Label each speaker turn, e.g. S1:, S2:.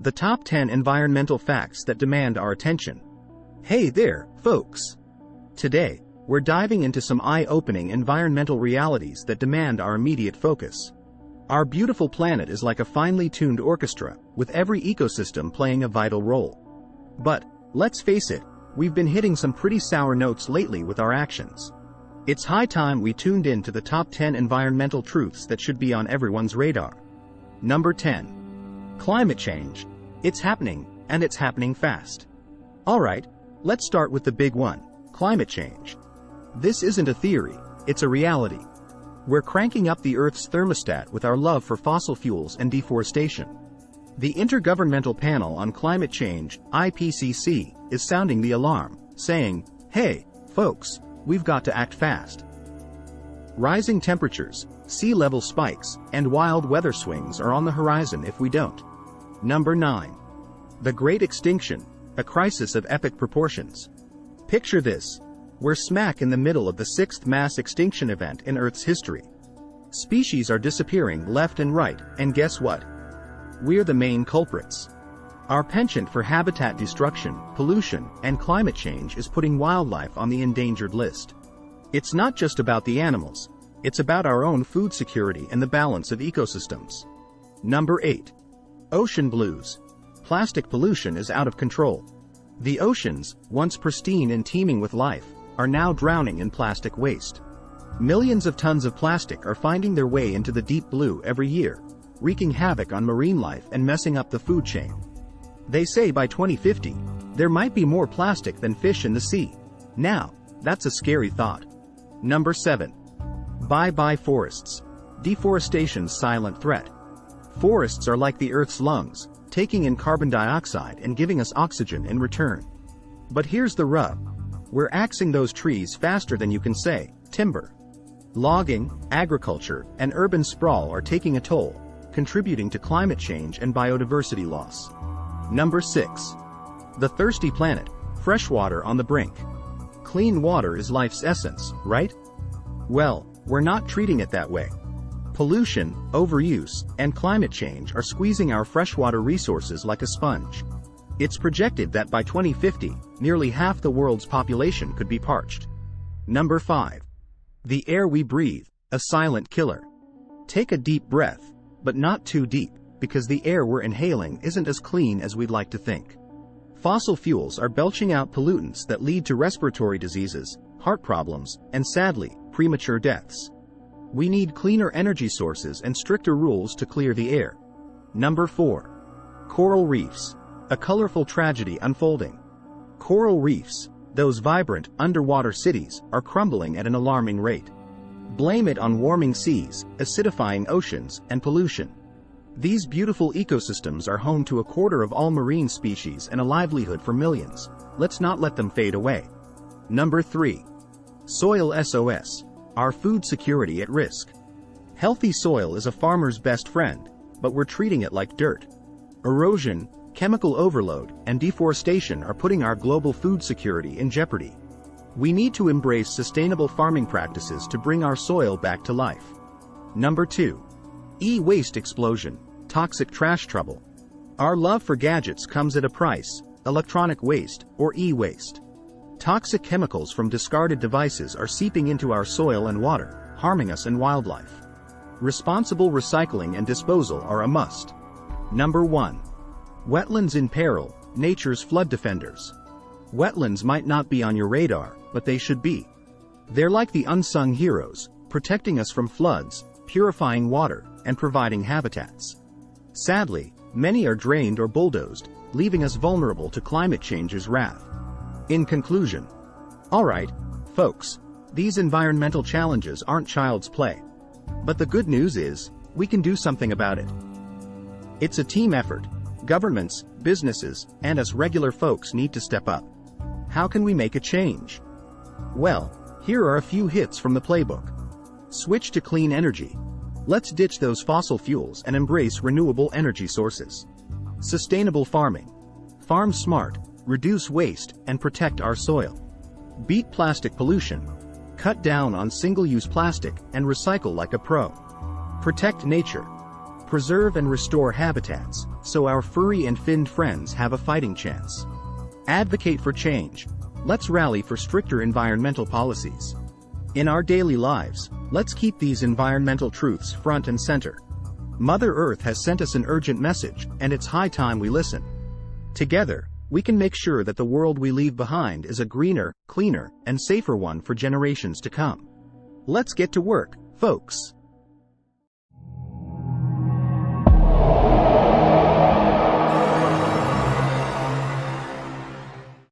S1: The top 10 environmental facts that demand our attention. Hey there, folks! Today, we're diving into some eye-opening environmental realities that demand our immediate focus. Our beautiful planet is like a finely tuned orchestra, with every ecosystem playing a vital role. But, let's face it, we've been hitting some pretty sour notes lately with our actions. It's high time we tuned in to the top 10 environmental truths that should be on everyone's radar. Number 10. Climate change. It's happening, and it's happening fast. Alright, let's start with the big one, climate change. This isn't a theory, it's a reality. We're cranking up the Earth's thermostat with our love for fossil fuels and deforestation. The Intergovernmental Panel on Climate Change, IPCC, is sounding the alarm, saying, hey, folks, we've got to act fast. Rising temperatures, sea level spikes, and wild weather swings are on the horizon if we don't. Number 9. The Great Extinction, a crisis of epic proportions. Picture this. We're smack in the middle of the 6th mass extinction event in Earth's history. Species are disappearing left and right, and guess what? We're the main culprits. Our penchant for habitat destruction, pollution, and climate change is putting wildlife on the endangered list. It's not just about the animals, it's about our own food security and the balance of ecosystems. Number 8. Ocean blues. Plastic pollution is out of control. The oceans, once pristine and teeming with life, are now drowning in plastic waste. Millions of tons of plastic are finding their way into the deep blue every year, wreaking havoc on marine life and messing up the food chain. They say by 2050, there might be more plastic than fish in the sea. Now, that's a scary thought. Number 7. Bye-bye forests. Deforestation's silent threat. Forests are like the Earth's lungs, taking in carbon dioxide and giving us oxygen in return. But here's the rub. We're axing those trees faster than you can say, timber. Logging, agriculture, and urban sprawl are taking a toll, contributing to climate change and biodiversity loss. Number 6. The thirsty planet, fresh water on the brink. Clean water is life's essence, right? Well, we're not treating it that way. Pollution, overuse, and climate change are squeezing our freshwater resources like a sponge. It's projected that by 2050, nearly half the world's population could be parched. Number 5. The air we breathe, a silent killer. Take a deep breath, but not too deep, because the air we're inhaling isn't as clean as we'd like to think. Fossil fuels are belching out pollutants that lead to respiratory diseases, heart problems, and sadly, premature deaths. We need cleaner energy sources and stricter rules to clear the air. Number 4. Coral reefs. A colorful tragedy unfolding. Coral reefs, those vibrant, underwater cities, are crumbling at an alarming rate. Blame it on warming seas, acidifying oceans, and pollution. These beautiful ecosystems are home to a quarter of all marine species and a livelihood for millions. Let's not let them fade away. Number 3. Soil SOS. Our food security at risk. Healthy soil is a farmer's best friend, but we're treating it like dirt. Erosion, chemical overload, and deforestation are putting our global food security in jeopardy. We need to embrace sustainable farming practices to bring our soil back to life. Number 2. E-waste explosion, toxic trash trouble. Our love for gadgets comes at a price, electronic waste, or e-waste. Toxic chemicals from discarded devices are seeping into our soil and water, harming us and wildlife. Responsible recycling and disposal are a must. Number 1. Wetlands in peril, nature's flood defenders. Wetlands might not be on your radar, but they should be. They're like the unsung heroes, protecting us from floods, purifying water, and providing habitats. Sadly, many are drained or bulldozed, leaving us vulnerable to climate change's wrath. In conclusion, alright, folks, these environmental challenges aren't child's play. But the good news is, we can do something about it. It's a team effort. Governments, businesses, and us regular folks need to step up. How can we make a change? Well, here are a few hits from the playbook. Switch to clean energy. Let's ditch those fossil fuels and embrace renewable energy sources. Sustainable farming. Farm smart, reduce waste, and protect our soil. Beat plastic pollution. Cut down on single-use plastic and recycle like a pro. Protect nature. Preserve and restore habitats, so our furry and finned friends have a fighting chance. Advocate for change. Let's rally for stricter environmental policies. In our daily lives, let's keep these environmental truths front and center. Mother Earth has sent us an urgent message, and it's high time we listen. Together, we can make sure that the world we leave behind is a greener, cleaner, and safer one for generations to come. Let's get to work, folks.